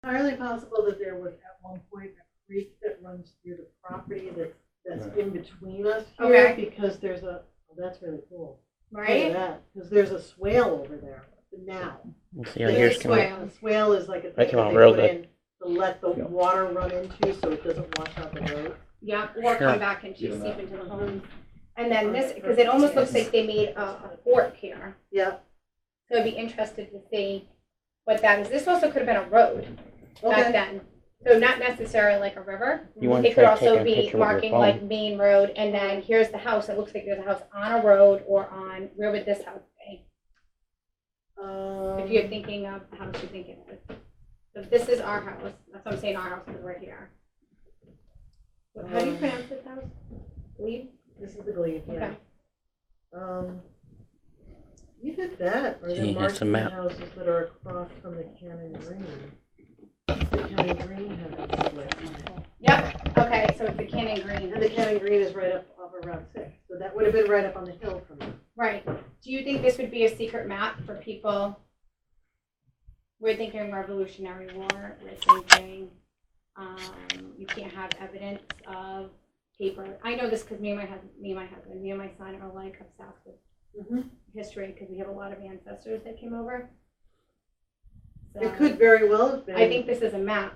entirely possible that there was at one point a creek that runs through the property that's in between us here, Okay. because there's a, oh, that's really cool. Look at Right? that, because there's a swale over there now. We'll see how There's yours a come out. swale. A swale is like a That thing came that out they real put good. in to let the Yeah. water run into so it doesn't wash out the road. Yeah, or Sure. come back and Give seep them that. into the home. And then this, because it almost looks like they made a fort here. Yeah. So I'd be interested to see what that is. This also could have been a road back Okay. then. So not necessarily like a river. You want to It could try also taking a be picture with your marking phone. like main road, and then here's the house. It looks like there's a house on a road or on, where would this house be? If you're thinking of the house you're thinking of. So this is our house. That's what I'm saying, our house is right here. How do you pronounce this house? Glebe? This is the Glebe, yeah. Okay. Either that or See, the that's a marking map. houses that are across from the Cannon Green. The Cannon Green has a split. Yep, okay, so it's the Cannon Green. And the Cannon Green is right up off of Route 6, so that would have been right up on the hill from them. Right. Do you think this would be a secret map for people? We're thinking Revolutionary War, we're thinking you can't have evidence of paper. I know this because me and my son are like obsessed with history because we have a lot of ancestors that came over. So, It could very well have been. I think this is a map,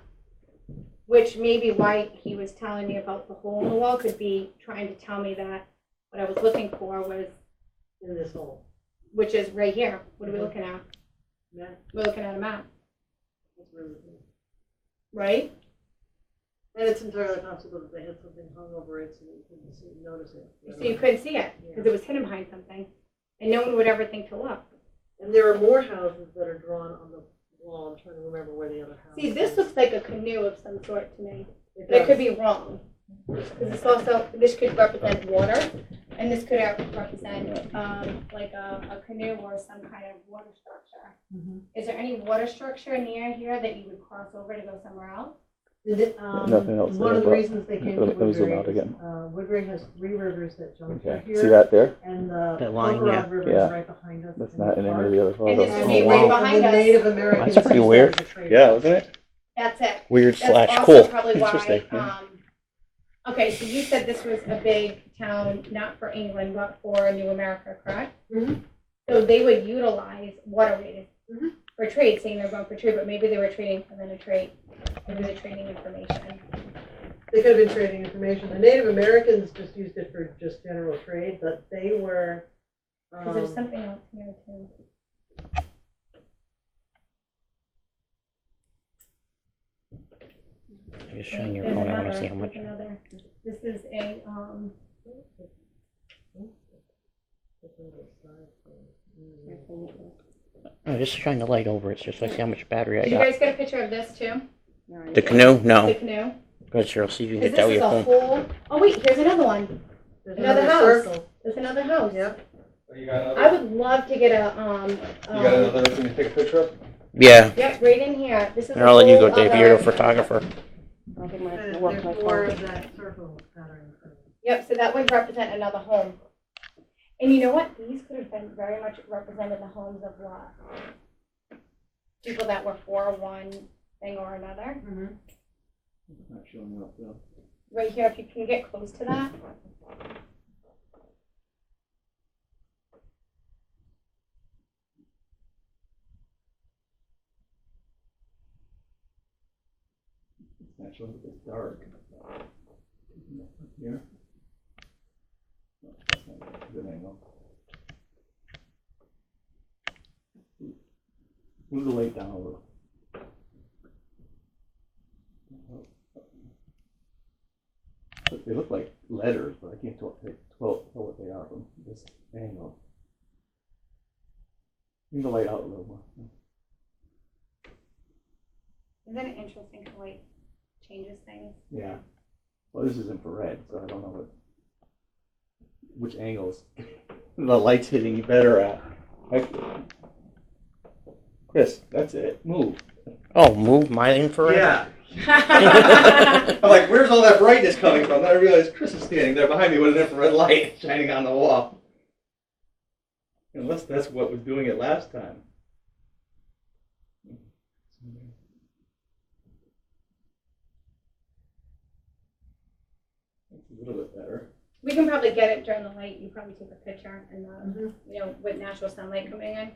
which may be why he was telling me about the hole in the wall, could be trying to tell me that what I was looking for was, in this hole. which is right here. What are we looking at? Yeah, We're looking at a map, that's really cool. right? And it's entirely possible that they had something hung over it so that you couldn't notice it. So you couldn't see it because it was hidden behind something, and no one would ever think to look. And there are more houses that are drawn on the wall. I'm trying to remember where the other house See, this is. looks like a canoe of some sort to me, It but it could does. be wrong. Because it's also, this could represent water, and this could represent like a canoe or some kind of water structure. Mhm. Is there any water structure near here that you would cross over to go somewhere else? Nothing else One there, of the but reasons they came to let me zoom Woodbury out is, again. Woodbury has 3 rivers that jump through Okay, here. see that there? And the That line, Poker yeah. Rod River Yeah. is right behind us. That's in not the in any park. of the other And photos. this would be be Oh, right wow. behind And the us. Native Americans. That's pretty used weird. that as a trade. Yeah, wasn't it? That's it. Weird That's slash also cool. probably why, Interesting, yeah. Okay, so you said this was a big town, not for England, but for New America, correct? Mhm. So they would utilize waterways Mhm. for trade, saying they're going for trade, but maybe they were trading for them to trade. Maybe they're trading information. They could have been trading information. The Native Americans just used it for just general trade, but they were. Because there's something else here too. Just showing your There's phone. I want another- to see how much. there's another. This is a, I'm just trying to light over it just so I see how much battery I did you got. guys get a picture of this too? The canoe? The No. canoe? Go ahead, Cheryl. See if you can Because get that this with is your a phone. whole, oh wait, here's another one. There's Another house. circle. There's another house. Yep. You got I would love to get a, You got another thing to take a picture of? Yeah. Yep, right in here. This is And I'll let you go, whole Dave. You're the other- photographer. I don't think And mine's gonna work my there's more phone. of that circle pattern. Yep, so that would represent another home. And you know what? These could have been very much represented the homes of what? People that were for one thing or another. Mhm. Not showing up, though. Right here, if you can get close to that. It's not showing up, it's dark. Here? No, that's not a good angle. Move the light down a little. They look like letters, but I can't tell what they are from this angle. Move the light out a little more. Isn't it interesting how light changes things? Yeah. Well, this is infrared, so I don't know which angles the light's hitting you better at. Chris, that's it. Move. Oh, move my infrared? Yeah. I'm like, where's all that brightness coming from? Then I realized Chris is standing there behind me with an infrared light shining on the wall. Unless that's what was doing it last time. a little bit better. We can probably get it during the light. You probably take a picture and Mhm. you know, with natural sunlight coming in,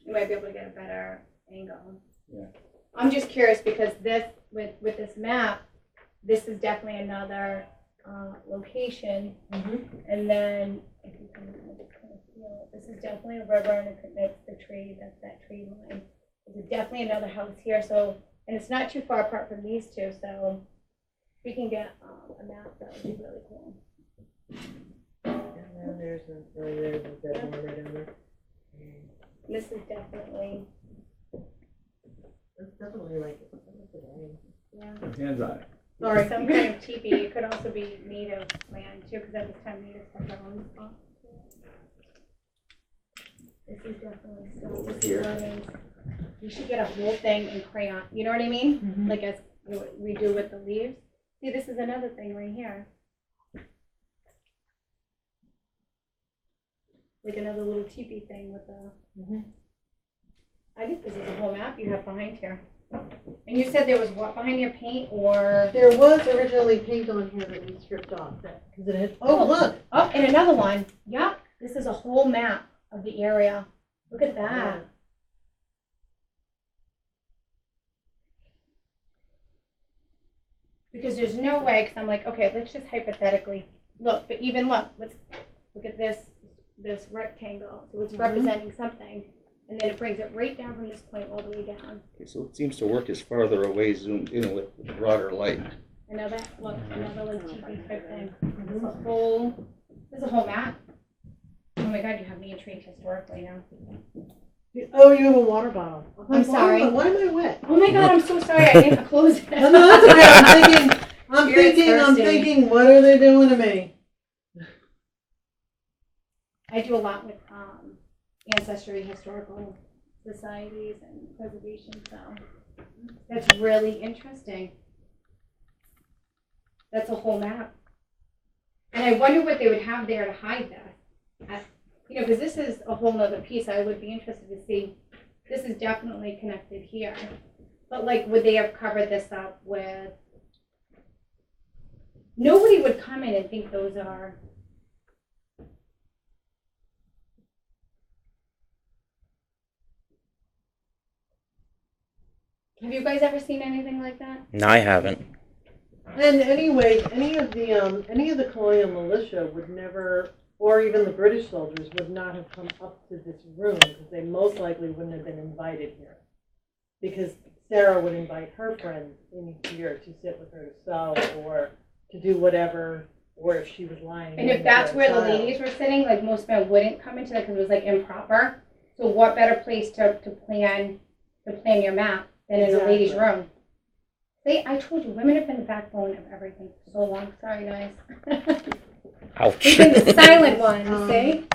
you might be able to get a better angle. Yeah. I'm just curious because this, with this map, this is definitely another location. Mhm. And then, if you can kind of feel it, this is definitely a river and it's the tree, that's that tree line. There's definitely another house here, so, and it's not too far apart from these two, so if we can get a map, that would be really cool. And then there's a dead one right in there. This is definitely, It's definitely like, yeah. Hands on it. sorry. Some kind of teepee, it could also be native land too, because at this time natives have their own spot. This is definitely still, this is one of those, you should get a whole thing in crayon, you know what I mean? Mhm. Like as we do with the leaves. See, this is another thing right here. Like another little teepee thing with the, Mhm. I think this is a whole map you have behind here. And you said there was what behind your paint or? There was originally paint on here that we stripped off, because it had, oh, look. Oh, and another one. Yep, this is a whole map of the area. Look at that. Because there's no way, because I'm like, okay, let's just hypothetically look, but even look, let's look at this rectangle. So it's representing something, and then it brings it right down from this point all the way down. Okay, so it seems to work as farther away zoomed in with broader light. Another look, another like TV type thing. There's a whole map. Oh my God, you have me intrigued historically now. Oh, you have a water bottle. I'm sorry. Why am I wet? Oh my God, I'm so sorry. I didn't close it. No, that's okay. I'm Spirit's thirsty. thinking, what are they doing to me? I do a lot with ancestry, historical societies, and preservation, so that's really interesting. That's a whole map. And I wonder what they would have there to hide that. You know, because this is a whole nother piece. I would be interested to see. This is definitely connected here. But like, would they have covered this up with? Nobody would come in and think those are. Have you guys ever seen anything like that? No, I haven't. And anyway, any of the colonial militia would never, or even the British soldiers would not have come up to this room because they most likely wouldn't have been invited here. Because Sarah would invite her friends in here to sit with her to sew or to do whatever, or if she was lying. And if that's where the ladies were sitting, like most men wouldn't come into that because it was like improper. So what better place to plan your map than in a lady's room? See, I told you, women have been the backbone of everything for so long. Sorry, guys. Ouch. We've been the silent ones, see?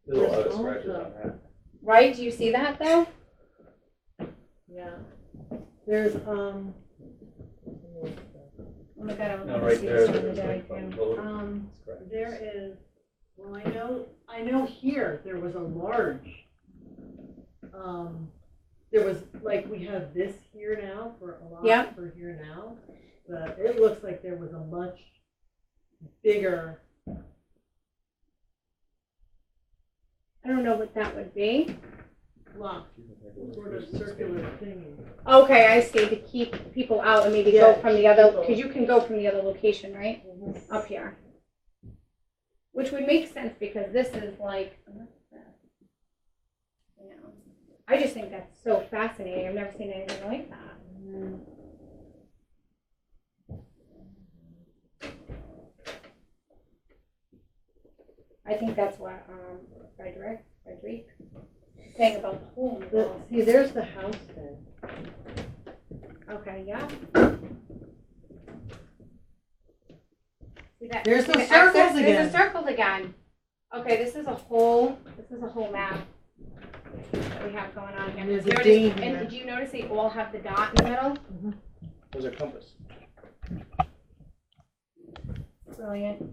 There's a lot of scratches on that. Right? Do you see that though? Yeah. There's Oh my God, I would No, love to right see there. this during the There's day like too. little scratches. there is, well, I know here there was a large, there was, like, we have this here now for a lot Yeah. for here now, but it looks like there was a much bigger, I don't know what that would be. block, sort of circular thing. Okay, I see, to keep people out and maybe go Yeah, from the other, people. because you can go from the other location, right? Up here. Which would make sense because this is like, what's this? You know, I just think that's so fascinating. I've never seen anything like that. I think that's what Frederick saying about the hole in the wall. See, there's the house thing. Okay, yeah. See that? There's see the X's? circles There's again. the circles again. Okay, this is a whole map that we have going on here. And there's a Here it D is. here. And did you notice they all have the dot in the middle? There's a compass. Brilliant.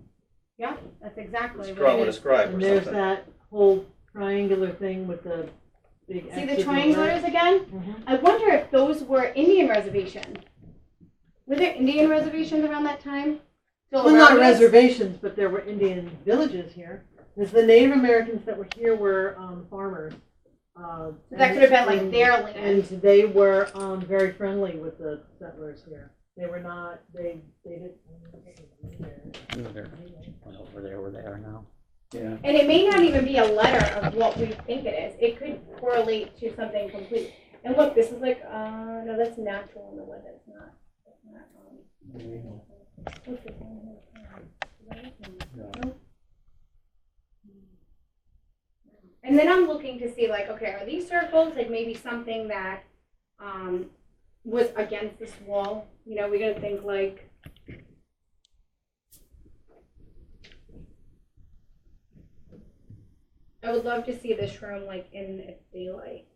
Yeah, that's exactly It's what drawn it with a is. scribe or And there's something. that whole triangular thing with the big See X's the triangulars again? Mhm. I wonder if those were Indian reservations. Were there Indian reservations around that time? Still Well, not around us? reservations, but there were Indian villages here. Because the Native Americans that were here were farmers. So that could have been like their land. And they were very friendly with the settlers here. They were not, they didn't. Over there where they are now. Yeah. And it may not even be a letter of what we think it is. It could correlate to something complete. And look, this is like, no, that's natural in the wood. That's not. Look, this one has- And then I'm looking to see, like, okay, are these circles like maybe something that was against this wall? You know, we're gonna think like. I would love to see this room like in its daylight.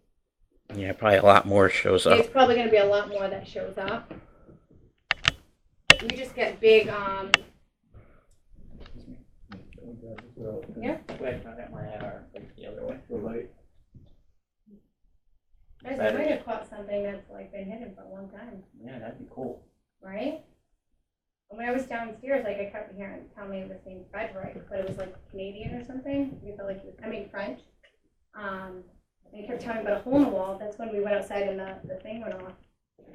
Yeah, probably a lot more shows up. It's probably gonna be a lot more that shows up. You just get big, Yeah. The other way. The light. I might have caught something that's like been hidden for a long time, Yeah, that'd be cool. right? When I was downstairs, like I kept hearing tell me the same Frederick, but it was like Canadian or something. We felt like he was, French. And he kept telling me about a hole in the wall. That's when we went outside and the thing went off.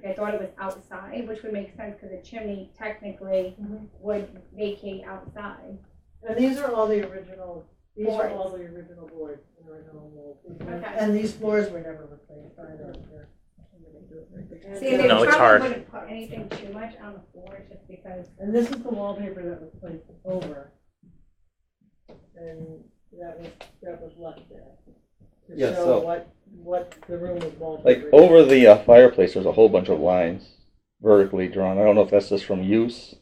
I thought it was outside, which would make sense because the chimney technically would vacate outside. And these are all the original. These are Boards. all the original boards, the original walls. Okay. And these floors were never replaced either. See, they No, it's probably hard. wouldn't put anything too much on the floor just because. And this is the wallpaper that was placed over. And that was left there. To Yeah, show so- what the room was wallpapered. Like over the fireplace, there's a whole bunch of lines vertically drawn. I don't know if that's just from use.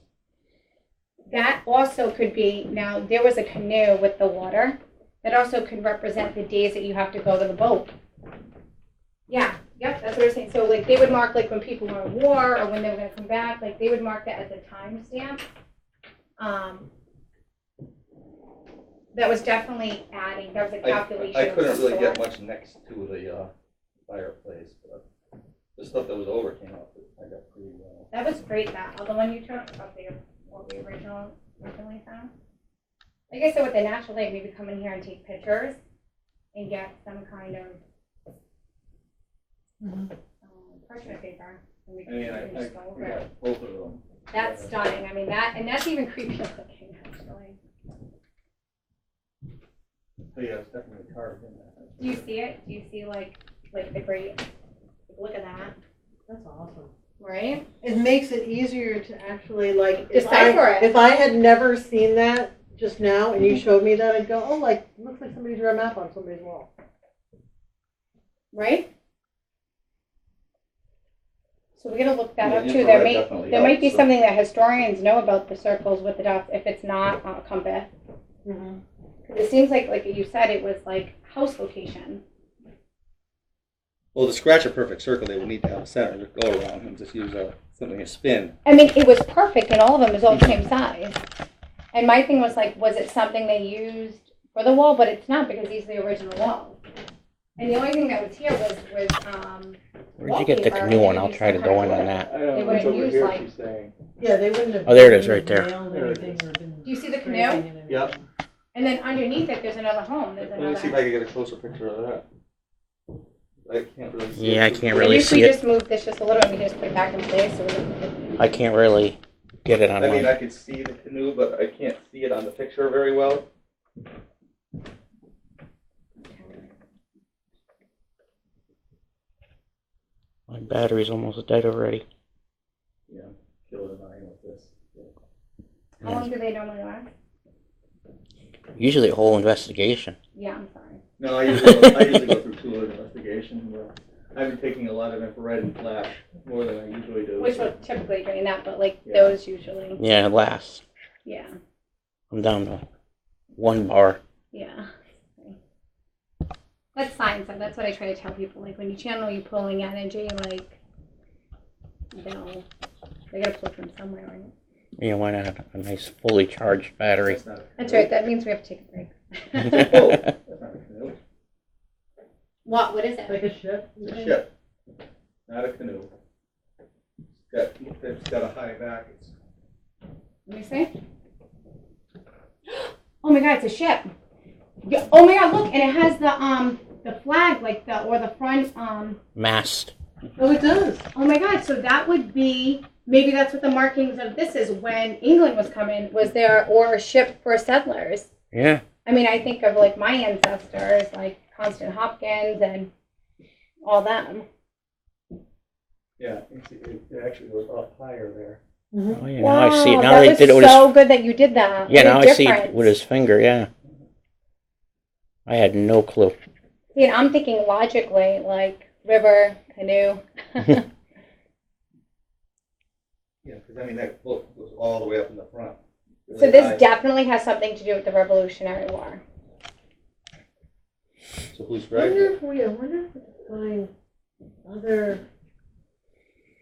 That also could be, now there was a canoe with the water. That also could represent the days that you have to go to the boat. Yeah, yep, that's what I'm saying. So like they would mark like when people were at war or when they were gonna come back, like they would mark that as a timestamp. That was definitely adding, that was a calculation. I of couldn't some really get sort. much next to the fireplace, but the stuff that was over came out. I got pretty well. That was great, that, the one you took, of what we originally found. Like I said, with the natural light, maybe come in here and take pictures and get some kind of parchment paper. And we I mean, can just go over it. got both of them. That's stunning. I mean, and that's even creepier looking, actually. Oh, yeah, it's definitely carved in there. Do you see it? Do you see like the great, look at that, That's awesome. right? It makes it easier to actually like Decipher it. If I had never seen that just now and you showed me that, I'd go, oh, like it looks like somebody drew a map on somebody's wall. Right? So we're gonna look that Yeah, up too. infrared There definitely might be helps, so. something that historians know about the circles with the dots if it's not on a compass. Mm-hmm. It seems like you said, it was like house location. Well, to scratch a perfect circle, they would need to have a center to go around and just use something to spin. I mean, it was perfect and all of them is all the same size. And my thing was like, was it something they used for the wall? But it's not because these are the original walls. And the only thing that was here was Where'd you get the wallpaper. canoe one? They I'll used try to some go kind in of on wood. that. I don't They know, it's wouldn't over use, here, like- she's saying. Yeah, they wouldn't have. Oh, there it is, right there. nailed There it anything or been Do you see the scraping canoe? anything. Yep. And then underneath it, there's another home. There's Let me see if another. I can get a closer picture of that. I can't really see Yeah, it. I can't And really if see we it. just move this just a little and we can just put it back in place. So I can't really get it on I mean, one. I could see the canoe, but I can't see it on the picture very well. My battery's almost dead already. Yeah, kill it dying with this. how long do they normally last? Usually a whole investigation. Yeah, I'm sorry. No, I usually go through two investigation. I've been taking a lot of infrared and flash more than I usually do. Which will typically drain that, but like Yeah. those usually. Yeah, it lasts. Yeah. I'm down to 1 bar. Yeah. That's science. And that's what I try to tell people. Like when you channel, you're pulling energy. Like, they gotta pull from somewhere, right? Yeah, why not a nice fully charged battery? That's not a That's canoe. right. That means we have to take a break. Oh, that's not a canoe. What is Like it? a ship. It's a ship, not a canoe. It's got a high back. Let me see. Oh my God, it's a ship. Yeah, oh my God, look, and it has the flag, like or the front, Mast. Oh, it does. oh my God, so that would be, maybe that's what the markings of this is. When England was coming, was there, or a ship for settlers? Yeah. I mean, I think of like my ancestors, like Constant Hopkins and all them. Yeah, it actually goes up higher there. Mm-hmm. Oh, yeah, now I see it. Now that they was did it with so his. good that you did that. Yeah, What a now I see it difference. with his finger. Yeah. I had no clue. See, and I'm thinking logically, like river, canoe. Yeah, because I mean that book goes all the way up in the front. So this definitely has something to do with the Revolutionary War. So who's I wonder if we could find other.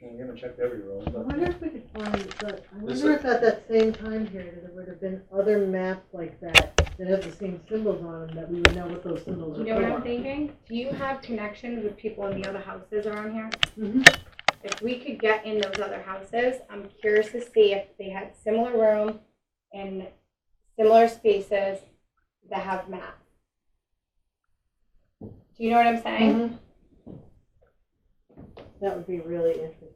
Well, we haven't checked every room, I but wonder if we could find. But I This wonder if at that same time period there would have been other maps like that have the same symbols on them that we would know what those symbols are You know what I'm for. thinking? Do you have connections with people in the other houses around here? Mm-hmm. If we could get in those other houses, I'm curious to see if they had similar room and similar spaces that have maps. Do you know what I'm saying? Mm-hmm. That would be really interesting.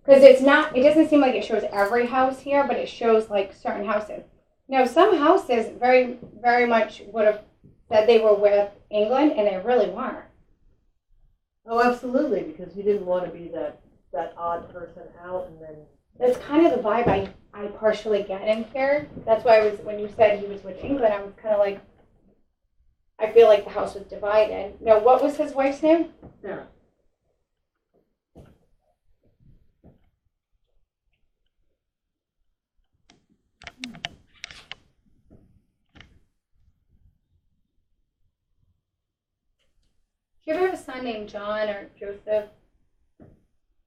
Because it doesn't seem like it shows every house here, but it shows like certain houses. Now, some houses very, very much would have said they were with England, and they really weren't. Oh, absolutely, because you didn't want to be that odd person out and then. That's kind of the vibe I partially get in here. That's why when you said he was with England, I was kind of like, I feel like the house was divided. Now, what was his wife's name? Sarah. Do you ever have a son named John or Joseph?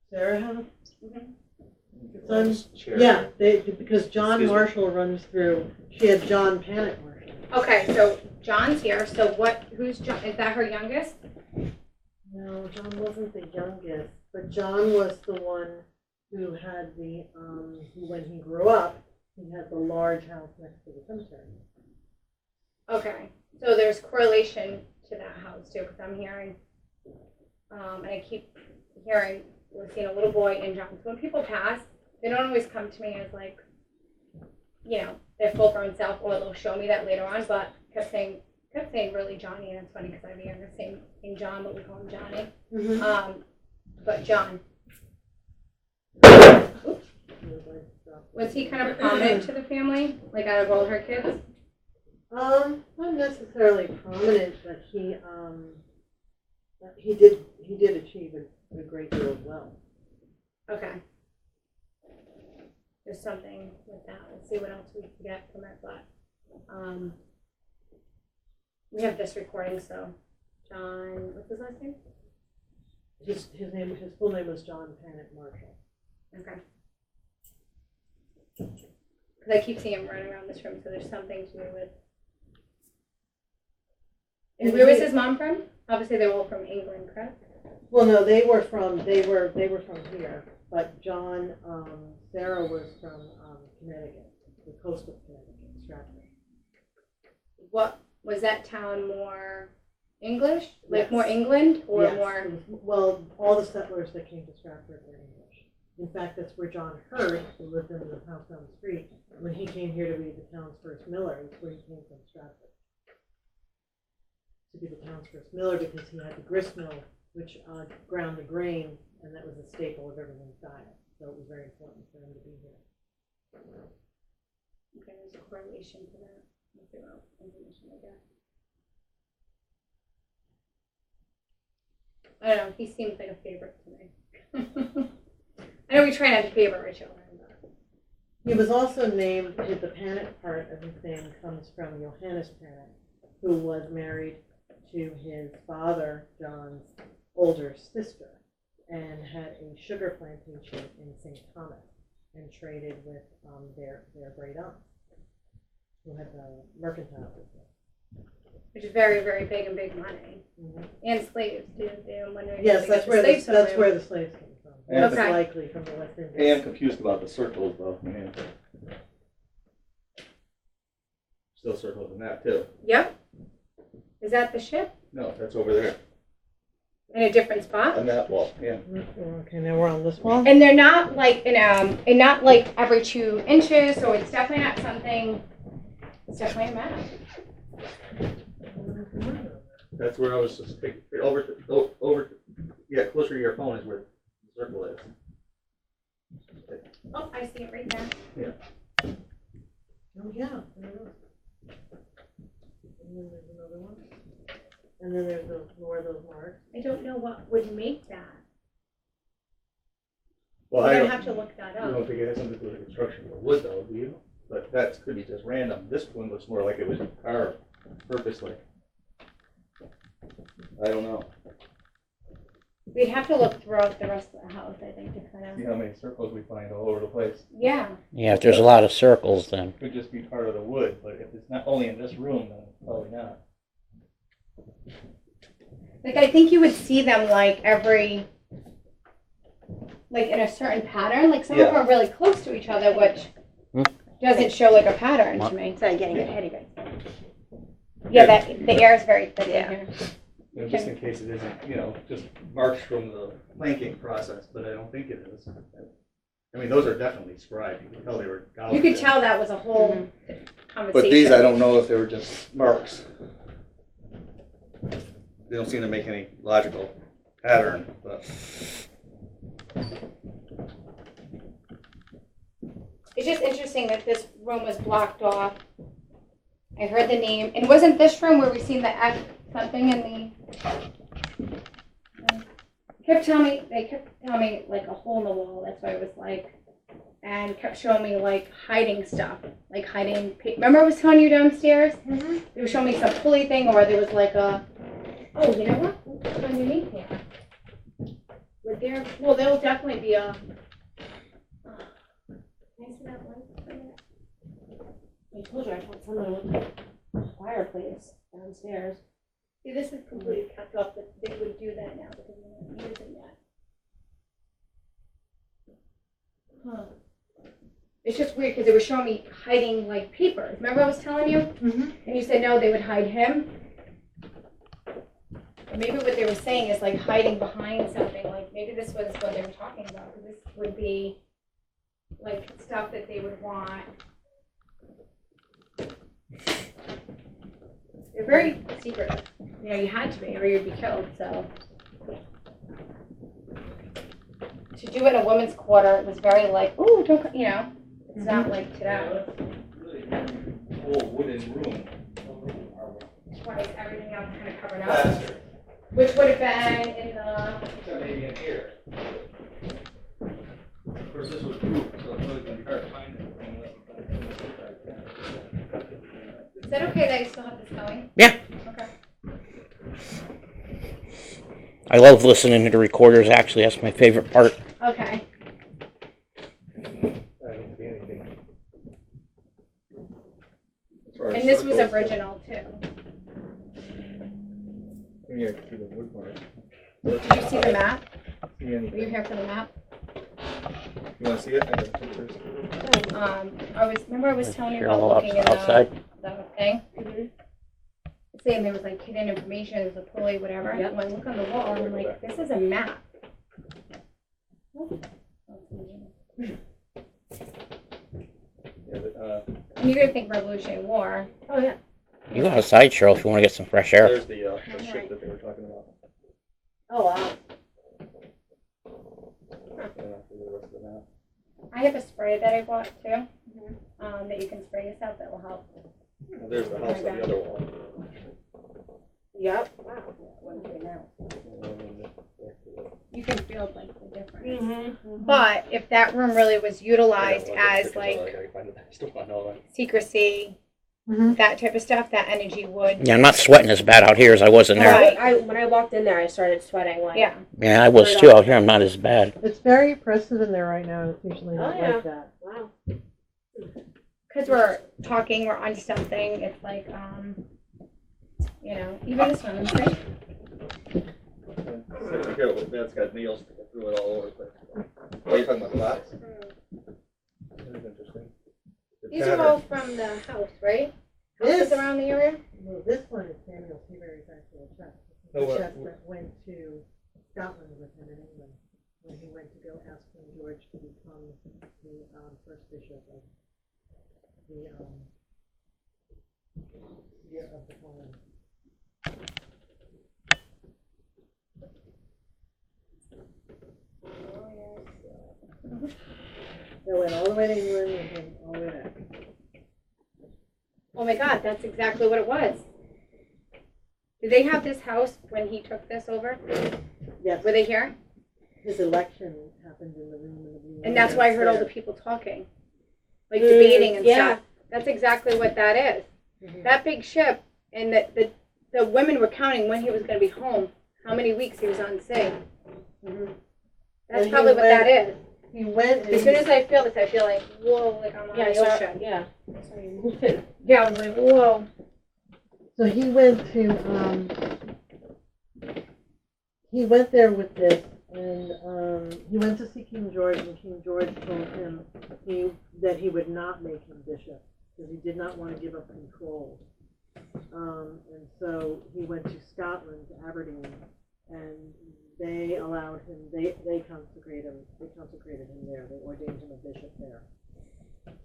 Sarah has? Mm-hmm. Yeah, because John Excuse me. Marshall runs through. She had John Panic Marshall. Okay, so John's here. So who's John? Is that her youngest? No, John wasn't the youngest, but John was the one who had who, when he grew up, he had the large house next to the cemetery. Okay, so there's correlation to that house too, because I'm hearing, and I keep hearing, we're seeing a little boy in John. So when people pass, they don't always come to me as like, you know, their full grown self, or they'll show me that later on, but kept saying really Johnny, and it's funny because I have a younger same John, but we call him Johnny. Mm-hmm. But John, was he kind of prominent to the family, like out of all her kids? Not necessarily prominent, but he did achieve a great deal of wealth. Okay. There's something with that. Let's see what else we can get from it. But we have this recording, so John, what's his last name? His full name was John Panic Marshall. Okay. Because I keep seeing him running around this room, so there's something to do with. And where was his mom from? Obviously, they were all from England, correct? Well, no, they were from here, but John, Sarah was from Connecticut, the coast of Connecticut, Stratford. What was that town more English, like Yes. more England, or Yes, more? it was- well, all the settlers that came to Stratford were English. In fact, that's where John Hurd, who lived in the house down the street, when he came here to be the town's first miller, that's where he came from, Stratford. To be the town's first miller, because he had the grist mill, which ground the grain, and that was a staple of everyone's diet. So it was very important for him to be here. Okay, there's a correlation to that. Let's see what information I get. I don't know. He seems like a favorite to me. I know we try not to favorite our children, but He was also named, the Panic part of his name comes from Johannes Panic, who was married to his father, John's older sister, and had a sugar plantation in St. Thomas, and traded with their great aunt, who had the mercantile business. which is very, very big and big money. Mm-hmm. And slaves too. I'm wondering. Yes, if that's they where got the that's slaves where the slaves came from. Okay. Most likely from the West I am Indies. confused about the circles, though. Man. still circles in that too. Yep. Is that the ship? No, that's over there In a different spot? on that wall. Yeah. Okay, now we're on this wall. And they're not like and not like every 2 inches, so it's definitely not something. It's definitely a map. That's where I was just taking over. Yeah, closer to your phone is where the circle is. Oh, I see it right there. Oh, yeah. There it is. And then there's another one. And then there's more of those marks. I don't know what would make that. Well, We're I gonna don't, have to look that I up. don't think it has something to do with the construction of the wood, though, do you? But that could be just random. This one looks more like it was carved purposely. I don't know. We'd have to look throughout the rest of the house, I think, to kind See of. how many circles we find all over the place. Yeah. Yeah, if there's a lot of circles, then Could just be part of the wood, but if it's not only in this room, then it's probably not. Like I think you would see them like every, like in a certain pattern. Like some of them are really close to each other, which doesn't show like a pattern to me. So I'm getting ahead of it. Yeah, that the air is very thick in here. You know, just in case it isn't, just marks from the planking process, but I don't think it is. I mean, those are definitely scribed. You can tell they were gouged. You could in. tell that was a whole conversation. But these, I don't know if they were just marks. They don't seem to make any logical pattern, but. It's just interesting that this room was blocked off. I heard the name, and wasn't this room where we seen the X something in the? They kept telling me like a hole in the wall. That's why I was like, and kept showing me like hiding stuff, like hiding. Remember I was telling you downstairs? Mm-hmm. They were showing me some pulley thing, or there was like a. Oh, you know what? What's underneath here? Would there? Well, there will definitely be a. Can I see that light for a minute? I told you I want someone with a fireplace downstairs. See, this is completely kept up, but they would do that now because we're not using that. Huh. It's just weird because they were showing me hiding like papers. Remember I was telling you? Mm-hmm. And you said no, they would hide him. Or maybe what they were saying is like hiding behind something. Like maybe this was what they were talking about. Because this would be like stuff that they would want. They're very secretive. You know, you had to be or you'd be killed, so. To do it in a woman's quarter, it was very like, ooh, don't, it's not like today. Whole wooden room. Why is everything else kind of covered up? Which would have been in the, Maybe in here. Of course, this was roof, so it's really going to be hard to find anything unless you is that okay that I still have this going? Yeah. Okay. I love listening to the recorders. Actually, that's my favorite part. Okay. I don't see anything. As far as And this was circles, original too. Yeah, see the wood part. Did you see the map? See Were you anything? here for the map? You want to see it? I got pictures. I was telling you Cheryl, about looking in outside. the thing. Saying there was like hidden information, there's a pulley, whatever. Yep. And I look on the wall and I'm like, this is a map. Yeah, but, And you're gonna think Revolutionary War. Oh, yeah. You go outside, Cheryl, if you want to get some fresh air. there's the ship that they were talking about. Oh, wow. Yeah, see the rest of the map. I have a spray that I bought too, that you can spray yourself that will help. Well, there's the house on the other wall. Yep. Wow. What do we know? You can feel like the difference. Mm-hmm. But if that room really was utilized as I like gotta find it. I still want all that. secrecy, that type of stuff, that energy would. Yeah, I'm not sweating as bad out here as I was in there. Right. When I walked in there, I started sweating. Like, Yeah. Yeah, I was too. Out here, I'm not as bad. It's very oppressive in there right now, and it's usually not Oh, yeah. like that. Wow. Because we're talking, we're on something. It's like, even this one. Right? That's got nails through it all over the place. Oh, you're talking about the box? That is interesting. The These are pattern. all from the house, right? houses This- around the area? Well, this one is Samuel Seabury's actual chest. Oh, The what- chest that went to Scotland with him in England, when he went to go ask King George to become the first bishop of the of the colony. They went all the way to England and then all the way back. Oh my God, that's exactly what it was. Did they have this house when he took this over? Yes, Were they here? his election happened in the room in the blue room And that's why I heard all the downstairs. people talking, like debating and yeah. stuff. That's exactly what that is. Mhm. That big ship, and the women were counting when he was going to be home, how many weeks he was on sea. Mhm. That's And probably he what that went- is. He went and As soon as I feel this, I feel like, whoa, like I'm on Yeah, the so, ocean. yeah. That's how you move it. Yeah, I was like, whoa. so he went there with this, and he went to see King George, and King George told him that he would not make him bishop because he did not want to give up control. And so he went to Scotland, to Aberdeen, and they allowed him. They consecrated him. They consecrated him there. They ordained him a bishop there,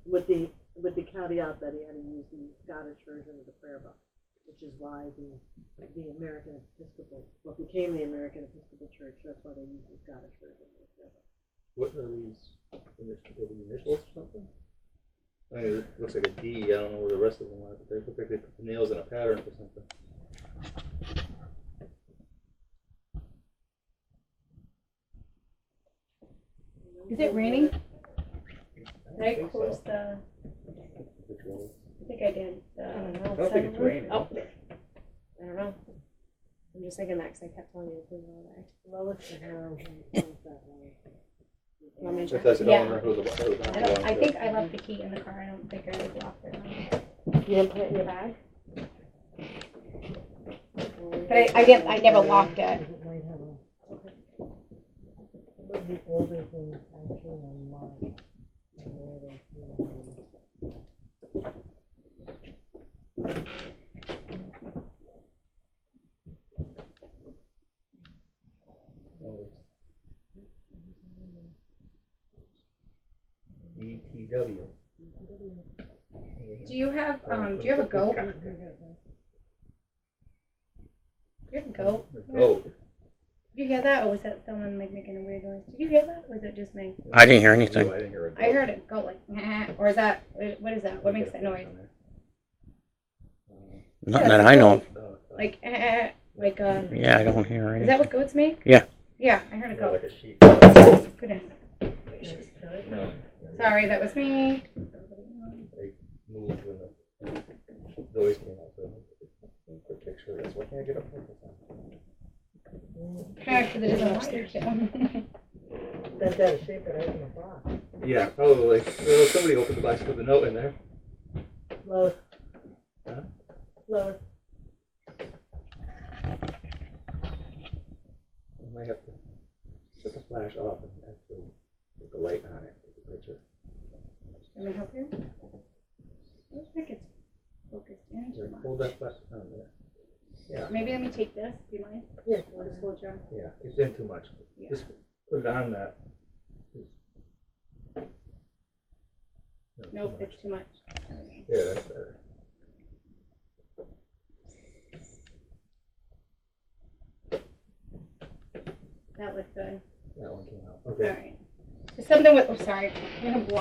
with the caveat that he had to use the Scottish version of the prayer book, which is why the American Episcopal, what became the American Episcopal Church, that's why they use the Scottish version of the prayer book. What are these initials or something? I mean, it looks like a D. I don't know where the rest of them are, but they look like they put the nails in a pattern or something. Is it raining? Did I think close so. the? Which one? I think I did. I don't know. I don't think it's raining. Oh, I don't know. I'm just thinking that because I kept telling you to clean all day. Lois and Harold owns that one. You want me to It check? doesn't Yeah. owner who the I think I left the key in the car. I don't think I locked it. You didn't put it in your bag? But I didn't. I never locked it. It might have a. Some of the older things actually on mine. ETW. Do you have a goat? Do you have a goat? Oh, Did you hear that, or was that someone like making a weird noise? Did you hear that, or was it just me? I didn't hear anything. I didn't hear it. I heard it go like, or is that what is that? What makes that noise? Nothing that I know of. Like, like Yeah, I don't hear is anything. that what goats make? Yeah. Yeah, I heard a Yeah, goat. like a sheep. Goodness. No, Sorry, that was me. they moved when the noise came out. So quick picture. That's why can't I get up there? Because it isn't upstairs. That's out of shape, but I opened a box. Yeah, probably. Well, somebody opened the box and put the note in there. Lois. Huh? Lois. I might have to set the flash off and actually put the light on it. Take a picture. Can I help you? I don't think it's focused in too Here, hold much. that flash on there. Yeah, Maybe let me take this. Do you mind? Yeah. I'll just hold your. yeah, it's in too much. Yeah. Just put it on that. Nope, it's too much. Yeah, that's better. That looks good. That one came out. All Okay. right. There's something with. Oh, sorry. I'm gonna block.